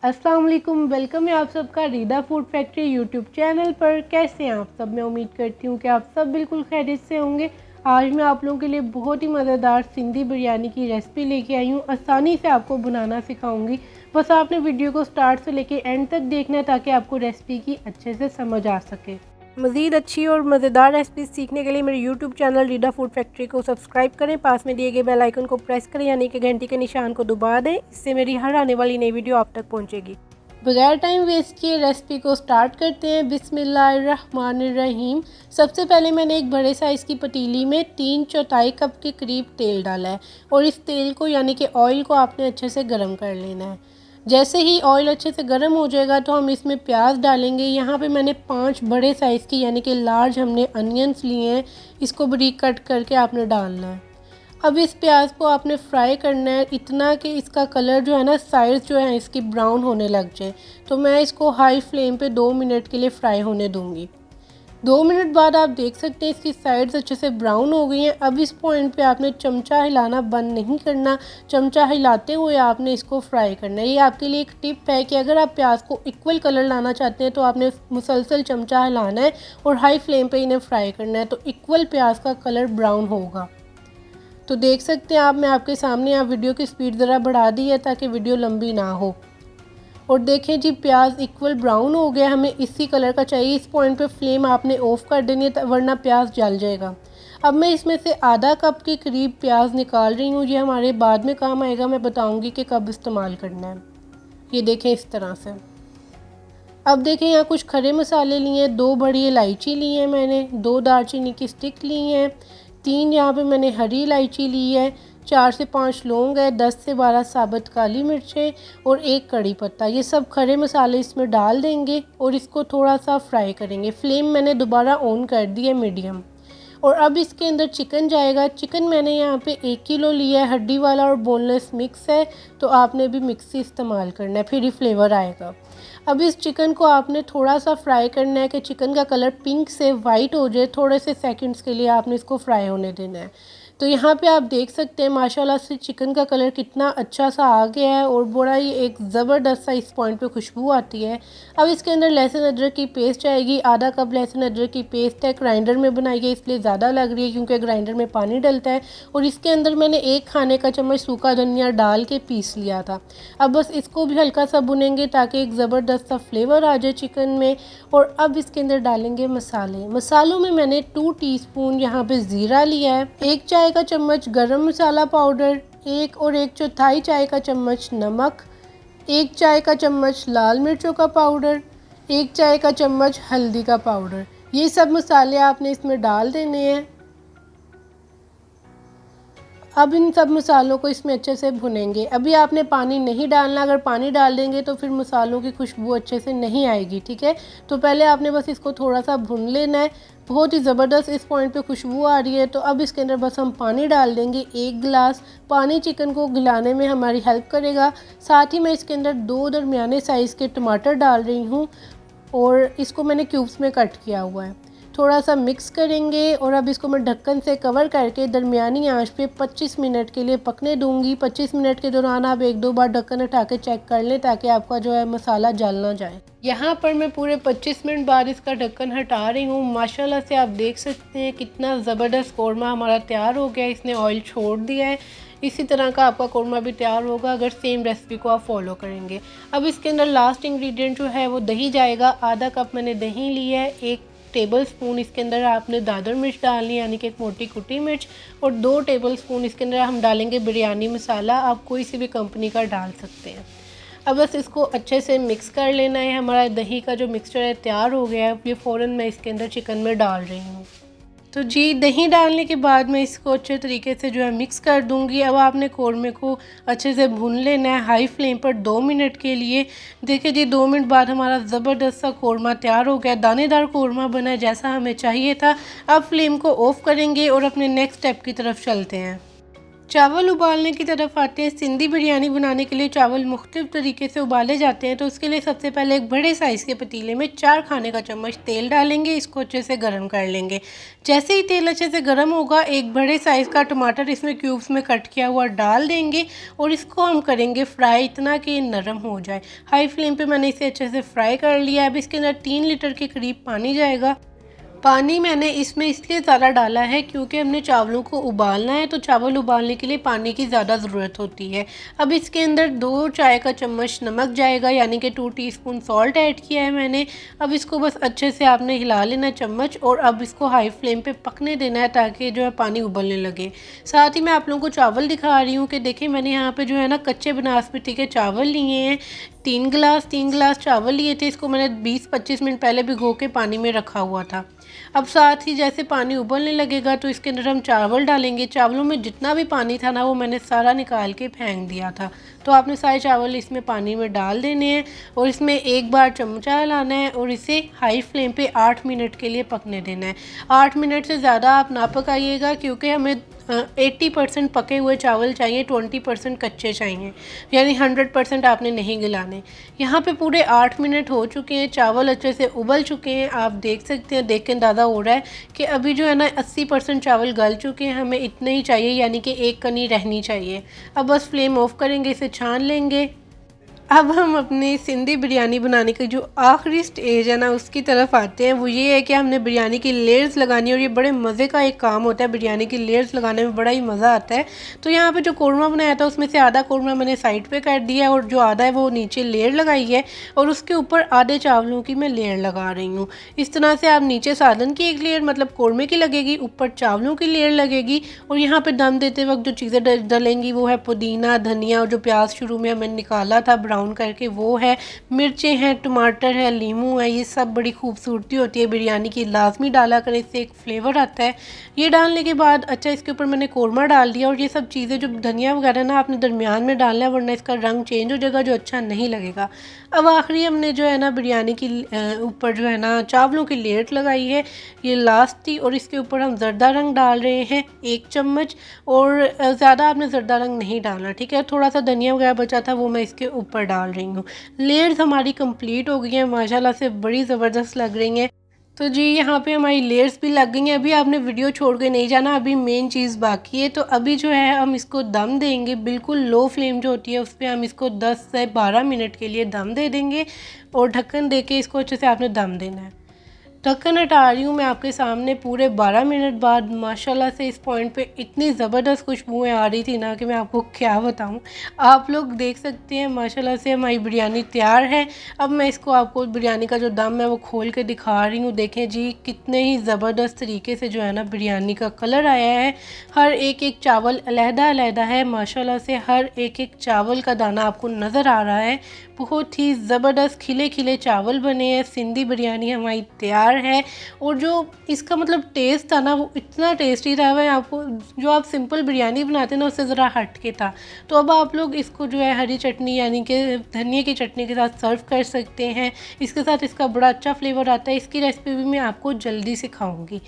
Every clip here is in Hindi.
अस्सलाम वालेकुम, वेलकम है आप सबका रिदा फूड फैक्ट्री यूट्यूब चैनल पर। कैसे हैं आप सब? मैं उम्मीद करती हूँ कि आप सब बिल्कुल खैरियत से होंगे। आज मैं आप लोगों के लिए बहुत ही मज़ेदार सिंधी बिरयानी की रेसिपी लेके आई हूँ। आसानी से आपको बनाना सिखाऊंगी। बस आपने वीडियो को स्टार्ट से लेके एंड तक देखना है ताकि आपको रेसिपी की अच्छे से समझ आ सके। मज़ीद अच्छी और मज़ेदार रेसिपी सीखने के लिए मेरे यूट्यूब चैनल रीडा फूड फैक्ट्री को सब्सक्राइब करें, पास में दिए गए बेल आइकन को प्रेस करें यानी कि घंटी के निशान को दबा दें। इससे मेरी हर आने वाली नई वीडियो आप तक पहुंचेगी। बगैर टाइम वेस्ट किए रेसिपी को स्टार्ट करते हैं। बिस्मिल्लाहिर्रहमानिर्रहीम। सबसे पहले मैंने एक बड़े साइज़ की पतीली में 3/4 कप के करीब तेल डाला है और इस तेल को यानी कि ऑयल को आपने अच्छे से गर्म कर लेना है। जैसे ही ऑयल अच्छे से गर्म हो जाएगा तो हम इसमें प्याज डालेंगे। यहाँ पे मैंने 5 बड़े साइज़ की यानी कि लार्ज हमने अनियंस लिए हैं, इसको बारीक कट करके आपने डालना है। अब इस प्याज को आपने फ्राई करना है इतना कि इसका कलर जो है ना, साइड जो है इसकी ब्राउन होने लग जाए। तो मैं इसको हाई फ्लेम पे 2 मिनट के लिए फ्राई होने दूंगी। 2 मिनट बाद आप देख सकते हैं इसकी साइड्स अच्छे से ब्राउन हो गई हैं। अब इस पॉइंट पे आपने चमचा हिलाना बंद नहीं करना, चमचा हिलाते हुए आपने इसको फ्राई करना है। ये आपके लिए एक टिप है कि अगर आप प्याज को इक्वल कलर लाना चाहते हैं तो आपने मुसलसल चमचा हिलाना है और हाई फ्लेम पे इन्हें फ्राई करना है, तो इक्वल प्याज का कलर ब्राउन होगा। तो देख सकते हैं आप, मैं आपके सामने आप वीडियो की स्पीड ज़रा बढ़ा दी है ताकि वीडियो लंबी ना हो। और देखें जी, प्याज इक्वल ब्राउन हो गया, हमें इसी कलर का चाहिए। इस पॉइंट पे फ्लेम आपने ऑफ कर देनी है वरना प्याज जल जाएगा। अब मैं इसमें से आधा कप के करीब प्याज निकाल रही हूँ। ये हमारे बाद में काम आएगा, मैं बताऊँगी कि कब इस्तेमाल करना है। ये देखें इस तरह से। अब देखें यहाँ कुछ खड़े मसाले लिए हैं। 2 बड़ी इलायची ली है मैंने, 2 दालचीनी की स्टिक ली हैं, 3 यहाँ पे मैंने हरी इलायची ली है, 4 से 5 लौंग है, 10 से 12 साबुत काली मिर्चें और 1 कड़ी पत्ता। ये सब खड़े मसाले इसमें डाल देंगे और इसको थोड़ा सा फ्राई करेंगे। फ्लेम मैंने दोबारा ऑन कर दी है मीडियम। और अब इसके अंदर चिकन जाएगा। चिकन मैंने यहाँ पे 1 किलो लिया है, हड्डी वाला और बोनलेस मिक्स है, तो आपने भी मिक्स ही इस्तेमाल करना है, फिर ही फ्लेवर आएगा। अब इस चिकन को आपने थोड़ा सा फ्राई करना है कि चिकन का कलर पिंक से वाइट हो जाए। थोड़े से सेकंड्स के लिए आपने इसको फ्राई होने देना है। तो यहाँ पे आप देख सकते हैं माशाल्लाह से चिकन का कलर कितना अच्छा सा आ गया है और बड़ा ही एक ज़बरदस्त सा इस पॉइंट पे खुशबू आती है। अब इसके अंदर लहसुन अदरक की पेस्ट आएगी। आधा कप लहसुन अदरक की पेस्ट है, ग्राइंडर में बनाई है इसलिए ज़्यादा लग रही है क्योंकि ग्राइंडर में पानी डलता है। और इसके अंदर मैंने 1 खाने का चम्मच सूखा धनिया डाल के पीस लिया था। अब बस इसको भी हल्का सा भुनेंगे ताकि एक ज़बरदस्त सा फ्लेवर आ जाए चिकन में। और अब इसके अंदर डालेंगे मसाले। मसालों में मैंने 2 टीस्पून यहाँ पे ज़ीरा लिया है, 1 चाय का चम्मच गरम मसाला पाउडर, 1 और 1/4 चाय का चम्मच नमक, 1 चाय का चम्मच लाल मिर्चों का पाउडर, 1 चाय का चम्मच हल्दी का पाउडर। ये सब मसाले आपने इसमें डाल देने हैं। अब इन सब मसालों को इसमें अच्छे से भुनेंगे। अभी आपने पानी नहीं डालना, अगर पानी डाल देंगे तो फिर मसालों की खुशबू अच्छे से नहीं आएगी, ठीक है। तो पहले आपने बस इसको थोड़ा सा भुन लेना है। बहुत ही ज़बरदस्त इस पॉइंट पे खुशबू आ रही है। तो अब इसके अंदर बस हम पानी डाल देंगे। 1 गिलास पानी चिकन को गलाने में हमारी हेल्प करेगा। साथ ही मैं इसके अंदर 2 दरमियाने साइज़ के टमाटर डाल रही हूँ और इसको मैंने क्यूब्स में कट किया हुआ है। थोड़ा सा मिक्स करेंगे और अब इसको मैं ढक्कन से कवर करके दरमियानी आंच पे 25 मिनट के लिए पकने दूंगी। 25 मिनट के दौरान आप 1-2 बार ढक्कन उठा के चेक कर लें ताकि आपका जो है मसाला जल ना जाए। यहाँ पर मैं पूरे 25 मिनट बाद इसका ढक्कन हटा रही हूँ। माशाल्लाह से आप देख सकते हैं कितना ज़बरदस्त कौरमा हमारा तैयार हो गया। इसने ऑयल छोड़ दिया है। इसी तरह का आपका कौरमा भी तैयार होगा अगर सेम रेसिपी को आप फॉलो करेंगे। अब इसके अंदर लास्ट इंग्रेडिएंट जो है वो दही जाएगा। आधा कप मैंने दही ली है। 1 टेबल स्पून इसके अंदर आपने दादर मिर्च डालनी है यानी कि एक मोटी कुटी मिर्च, और 2 टेबल स्पून इसके अंदर हम डालेंगे बिरयानी मसाला। आप कोई सी भी कंपनी का डाल सकते हैं। अब बस इसको अच्छे से मिक्स कर लेना है। हमारा दही का जो मिक्सचर है तैयार हो गया है। ये फ़ौरन मैं इसके अंदर चिकन में डाल रही हूँ। तो जी, दही डालने के बाद मैं इसको अच्छे तरीके से जो है मिक्स कर दूंगी। अब आपने कौरमे को अच्छे से भून लेना है हाई फ्लेम पर 2 मिनट के लिए। देखिए जी, 2 मिनट बाद हमारा ज़बरदस्त सा कौरमा तैयार हो गया। दानेदार कौरमा बना है जैसा हमें चाहिए था। अब फ्लेम को ऑफ़ करेंगे और अपने नेक्स्ट स्टेप की तरफ चलते हैं। चावल उबालने की तरफ आते हैं। सिंधी बिरयानी बनाने के लिए चावल मुख्तलिफ तरीके से उबाले जाते हैं। तो उसके लिए सबसे पहले एक बड़े साइज़ के पतीले में 4 खाने का चम्मच तेल डालेंगे। इसको अच्छे से गर्म कर लेंगे। जैसे ही तेल अच्छे से गर्म होगा, एक बड़े साइज़ का टमाटर इसमें क्यूब्स में कट किया हुआ डाल देंगे और इसको हम करेंगे फ्राई इतना कि ये नरम हो जाए। हाई फ्लेम पर मैंने इसे अच्छे से फ्राई कर लिया। अब इसके अंदर 3 लीटर के करीब पानी जाएगा। पानी मैंने इसमें इसलिए ज़्यादा डाला है क्योंकि हमने चावलों को उबालना है, तो चावल उबालने के लिए पानी की ज़्यादा ज़रूरत होती है। अब इसके अंदर 2 चाय का चम्मच नमक जाएगा, यानी कि 2 टीस्पून सॉल्ट ऐड किया है मैंने। अब इसको बस अच्छे से आपने हिला लेना चम्मच, और अब इसको हाई फ्लेम पे पकने देना है ताकि जो है पानी उबलने लगे। साथ ही मैं आप लोगों को चावल दिखा रही हूँ कि देखिए मैंने यहाँ पे जो है ना कच्चे बासमती के चावल लिए हैं। 3 गिलास चावल लिए थे। इसको मैंने 20-25 मिनट पहले भिगो के पानी में रखा हुआ था। अब साथ ही जैसे पानी उबलने लगेगा तो इसके अंदर हम चावल डालेंगे। चावलों में जितना भी पानी था ना, वो मैंने सारा निकाल के फेंक दिया था। तो आपने सारे चावल इसमें पानी में डाल देने हैं और इसमें एक बार चमचा हिलाना है और इसे हाई फ्लेम पे 8 मिनट के लिए पकने देना है। 8 मिनट से ज़्यादा आप ना पकाइएगा क्योंकि हमें 80% पके हुए चावल चाहिए, 20% कच्चे चाहिए, यानी 100% आपने नहीं गलाने। यहाँ पे पूरे 8 मिनट हो चुके हैं, चावल अच्छे से उबल चुके हैं। आप देख सकते हैं, देख के अंदाज़ा हो रहा है कि अभी जो है ना 80% चावल गल चुके हैं। हमें इतने ही चाहिए, यानी कि एक कनी रहनी चाहिए। अब बस फ्लेम ऑफ करेंगे, इसे छान लेंगे। अब हम अपनी सिंधी बिरयानी बनाने की जो आखिरी स्टेज है ना, उसकी तरफ आते हैं। वो ये है कि हमने बिरयानी की लेयर्स लगानी है, और ये बड़े मज़े का एक काम होता है। बिरयानी की लेयर्स लगाने में बड़ा ही मज़ा आता है। तो यहाँ पे जो कौरमा बनाया था उसमें से आधा कौरमा मैंने साइड पे कर दिया है और जो आधा है वो नीचे लेयर लगाई है, और उसके ऊपर आधे चावलों की मैं लेयर लगा रही हूँ। इस तरह से आप नीचे सालन की एक लेयर मतलब कौरमे की लगेगी, ऊपर चावलों की लेयर लगेगी, और यहाँ पर दम देते वक्त जो चीज़ें डलेंगी वो है पुदीना, धनिया, और जो प्याज शुरू में मैंने निकाला था ब्राउन करके वो है, मिर्चें हैं, टमाटर है, नींबू है। ये सब बड़ी खूबसूरती होती है बिरयानी की, लाजमी डाला करें, इससे एक फ्लेवर आता है। ये डालने के बाद अच्छा इसके ऊपर मैंने कौरमा डाल दिया, और ये सब चीज़ें जो धनिया वगैरह ना आपने दरमियान में डालना है, वरना इसका रंग चेंज हो जाएगा, जो अच्छा नहीं लगेगा। अब आखिरी हमने जो है ना बिरयानी की ऊपर जो है ना चावलों की लेयर लगाई है, ये लास्ट थी, और इसके ऊपर हम ज़रदा रंग डाल रहे हैं 1 चम्मच, और ज़्यादा आपने ज़रदा रंग नहीं डालना, ठीक है। थोड़ा सा धनिया वगैरह बचा था वो मैं इसके ऊपर डाल रही हूँ। लेयर्स हमारी कंप्लीट हो गई हैं, माशाल्लाह से बड़ी ज़बरदस्त लग रही हैं। तो जी यहाँ पे हमारी लेयर्स भी लग गई हैं। अभी आपने वीडियो छोड़ के नहीं जाना, अभी मेन चीज़ बाकी है। तो अभी जो है हम इसको दम देंगे, बिल्कुल लो फ्लेम जो होती है उस पर हम इसको 10 से 12 मिनट के लिए दम दे देंगे, और ढक्कन दे के इसको अच्छे से आपने दम देना है। ढक्कन हटा रही हूँ मैं आपके सामने। पूरे 12 मिनट बाद माशाल्लाह से इस पॉइंट पे इतनी ज़बरदस्त खुशबुएं आ रही थी ना कि मैं आपको क्या बताऊँ। आप लोग देख सकते हैं माशाल्लाह से हमारी बिरयानी तैयार है। अब मैं इसको आपको बिरयानी का जो दम है वो खोल के दिखा रही हूँ। देखें जी कितने ही ज़बरदस्त तरीके से जो है ना बिरयानी का कलर आया है। हर एक एक चावल अलहदा है माशाल्लाह से, हर एक एक चावल का दाना आपको नज़र आ रहा है। बहुत ही ज़बरदस्त खिले खिले चावल बने हैं। सिंधी बिरयानी हमारी तैयार है, और जो इसका मतलब टेस्ट था ना वो इतना टेस्टी था। वह आपको जो आप सिंपल बिरयानी बनाते हैं ना उससे ज़रा हट के था। तो अब आप लोग इसको जो है हरी चटनी यानी कि धनिया की चटनी के साथ सर्व कर सकते हैं। इसके साथ इसका बड़ा अच्छा फ्लेवर आता है। इसकी रेसिपी भी मैं आपको जल्दी सिखाऊंगी।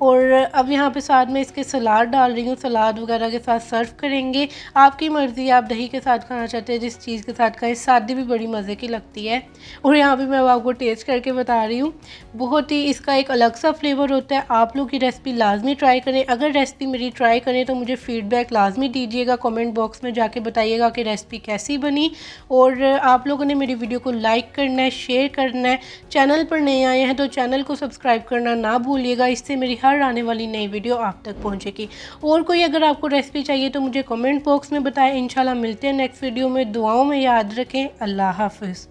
और अब यहाँ पे साथ में इसके सलाद डाल रही हूँ, सलाद वगैरह के साथ सर्व करेंगे। आपकी मर्ज़ी, आप दही के साथ खाना चाहते हैं जिस चीज़ के साथ खाएं। सादी भी बड़ी मज़े की लगती है। और यहाँ पे मैं आपको टेस्ट करके बता रही हूँ, बहुत ही इसका एक अलग सा फ्लेवर होता है। आप लोग की रेसिपी लाजमी ट्राई करें। अगर रेसिपी मेरी ट्राई करें तो मुझे फ़ीडबैक लाजमी दीजिएगा, कमेंट बॉक्स में जाके बताइएगा कि रेसिपी कैसी बनी। और आप लोगों ने मेरी वीडियो को लाइक करना है, शेयर करना है। चैनल पर नए आए हैं तो चैनल को सब्सक्राइब करना ना भूलिएगा, इससे मेरी हर आने वाली नई वीडियो आप तक पहुँचेगी। और कोई अगर आपको रेसिपी चाहिए तो मुझे कमेंट बॉक्स में बताएं। इंशाल्लाह मिलते हैं नेक्स्ट वीडियो में। दुआओं में याद रखें। अल्लाह हाफ़िज़।